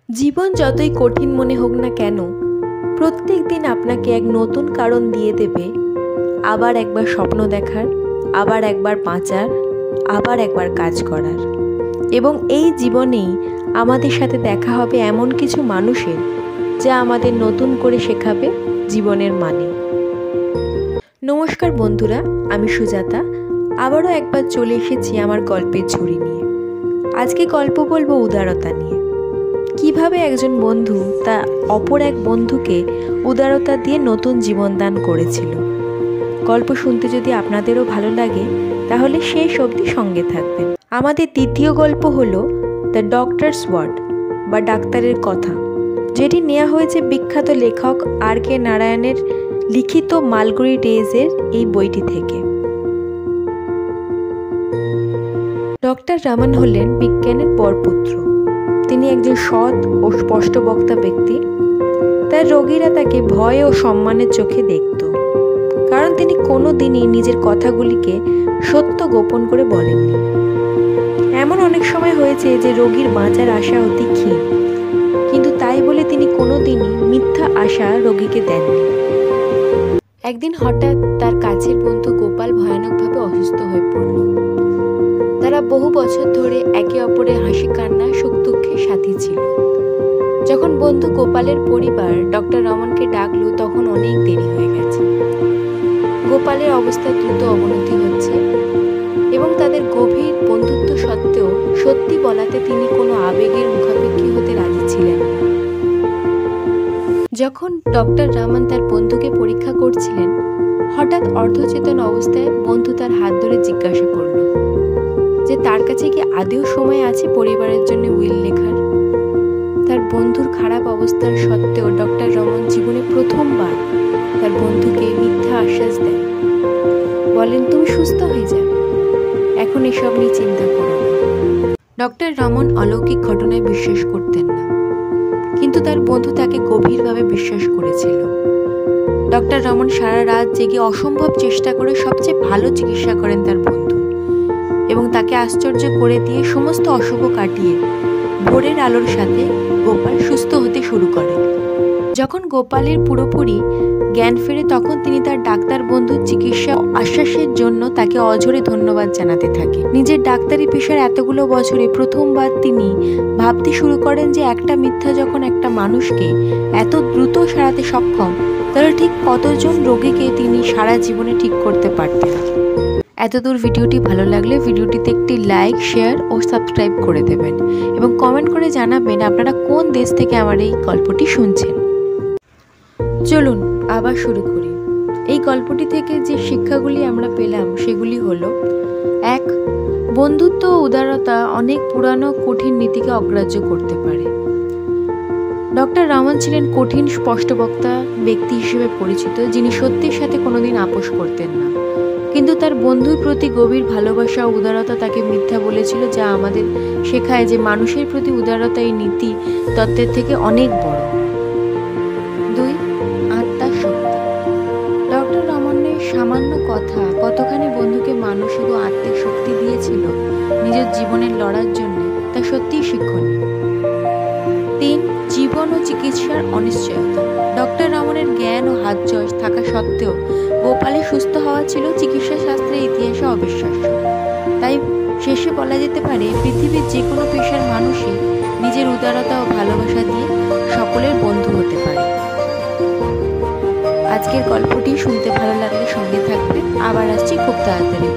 জীবন যতই কঠিন মনে হোক না কেন, প্রত্যেক দিন আপনাকে এক নতুন কারণ দিয়ে দেবে আবার একবার স্বপ্ন দেখার, আবার একবার বাঁচার, আবার একবার কাজ করার। এবং এই জীবনেই আমাদের সাথে দেখা হবে এমন কিছু মানুষের, যা আমাদের নতুন করে শেখাবে জীবনের মানে। নমস্কার বন্ধুরা, আমি সুজাতা আবারও একবার চলে এসেছি আমার গল্পের ঝুড়ি নিয়ে। আজকে গল্প বলবো উদারতা নিয়ে। কিভাবে একজন বন্ধু তার অপর এক বন্ধুকে উদারতা দিয়ে নতুন জীবনদান করেছিল। গল্প শুনতে যদি আপনাদেরও ভালো লাগে তাহলে শেষ অবধি সঙ্গে থাকবেন। আমাদের দ্বিতীয় গল্প হলো দ্য ডক্টরস ওয়ার্ড বা ডাক্তারের কথা, যেটি নেওয়া হয়েছে বিখ্যাত লেখক আর.কে. নারায়ণের লিখিত মালগুড়ি ডেজের এই বইটি থেকে। ডক্টর রামন হলেন বিজ্ঞানের বরপুত্র। তিনি একজন সৎ ও স্পষ্টবক্তা ব্যক্তি। তার রোগীরা তাকে ভয় ও সম্মানের চোখে দেখত, কারণ তিনি কোনো দিনই নিজের কথাগুলিকে সত্য গোপন করে বলেননি। এমন অনেক সময় হয়েছে যে রোগীর বাঁচার আশা অতি ক্ষীণ, কিন্তু তাই বলে তিনি কোনো দিনই মিথ্যা আশা রোগীকে দেননি। একদিন হঠাৎ তার কাছের বন্ধু গোপাল ভয়ানকভাবে অসুস্থ হয়ে পড়ল। তারা বহু বছর ধরে একে অপরের হাসি কান্না সুখ দুঃখের সাথী ছিল। যখন বন্ধু গোপালের পরিবার ডক্টর রমনকে ডাকলো, তখন অনেক দেরি হয়ে গেছে। গোপালের অবস্থা দ্রুত অবনতি হচ্ছে এবং তাদের গভীর বন্ধুত্ব সত্ত্বেও সত্যি বলাতে তিনি কোনো আবেগের মুখাপেক্ষী হতে রাজি ছিলেন না। যখন ডক্টর রামন তার বন্ধুকে পরীক্ষা করছিলেন, হঠাৎ অর্ধচেতন অবস্থায় বন্ধু তার হাত ধরে জিজ্ঞাসা করল যে তার কাছে কি আদৌ সময় আছে পরিবারের জন্য উইল লেখার। তার বন্ধুর খারাপ অবস্থার সত্ত্বেও ডক্টর রমন জীবনে প্রথমবার তার বন্ধুকে মিথ্যা আশ্বাস দেন। বলেন, তুমি সুস্থ হয়ে যাবে, এখন এসব নিয়ে চিন্তা করো না। ডক্টর রমন অলৌকিক ঘটনায় বিশ্বাস করতেন না, কিন্তু তার বন্ধু তাকে গভীরভাবে বিশ্বাস করেছিল। ডক্টর রমন সারা রাত জেগে অসম্ভব চেষ্টা করে সবচেয়ে ভালো চিকিৎসা করেন তার বন্ধু, এবং তাকে আশ্চর্য করে দিয়ে সমস্ত অশুভ কাটিয়ে ভোরের আলোর সাথে গোপাল সুস্থ হতে শুরু করে। যখন গোপালের পুরোপুরি জ্ঞান ফেরে, তখন তিনি তার ডাক্তার বন্ধুর চিকিৎসা আশ্বাসের জন্য তাকে অঝরে ধন্যবাদ জানাতে থাকে। নিজের ডাক্তারি পেশার এতগুলো বছরে প্রথমবার তিনি ভাবতে শুরু করেন যে একটা মিথ্যা যখন একটা মানুষকে এত দ্রুত সারাতে সক্ষম, তাহলে ঠিক কতজন রোগীকে তিনি সারা জীবনে ঠিক করতে পারতেন। এতদূর ভিডিওটি ভালো লাগলে ভিডিওটিতে একটি লাইক, শেয়ার ও সাবস্ক্রাইব করে দেবেন এবং কমেন্ট করে জানাবেন আপনারা কোন দেশ থেকে আমার এই গল্পটি শুনছেন। চলুন আবার শুরু করি। এই গল্পটি থেকে যে শিক্ষাগুলি আমরা পেলাম সেগুলি হলো: 1. বন্ধুত্ব ও উদারতা অনেক পুরানো কঠিন নীতিকে অগ্রাহ্য করতে পারে। ডক্টর রামন ছিলেন কঠিন স্পষ্টবক্তা ব্যক্তি হিসেবে পরিচিত, যিনি সত্যের সাথে কোনোদিন আপোষ করতেন না। কিন্তু তার বন্ধুর প্রতি গভীর ভালোবাসা ও উদারতা তাকে মিথ্যা বলেছিল, যা আমাদের শেখায় যে মানুষের প্রতি উদারতা এই নীতি তত্ত্বের থেকে অনেক বড়। 2. আত্মার শক্তি। ডক্টর রমনের সামান্য কথা কতখানি বন্ধুকে মানসিক ও আত্মিক শক্তি দিয়েছিল নিজের জীবনের লড়ার জন্য, তা সত্যিই শিক্ষণীয়। 3. জীবন ও চিকিৎসার অনিশ্চয়তা। ডক্টর রমনের জ্ঞান ও হাতযশ থাকা সত্ত্বেও গোপালের সুস্থ হওয়া ছিল চিকিৎসা শাস্ত্রের ইতিহাসে অবিশ্বাস্য। তাই শেষে বলা যেতে পারে, পৃথিবীর যে কোনো পেশার মানুষই নিজের উদারতা ও ভালোবাসা দিয়ে সকলের বন্ধু হতে পারে। আজকের গল্পটি শুনতে ভালো লাগলে সঙ্গে থাকবেন। আবার আসছি খুব তাড়াতাড়ি।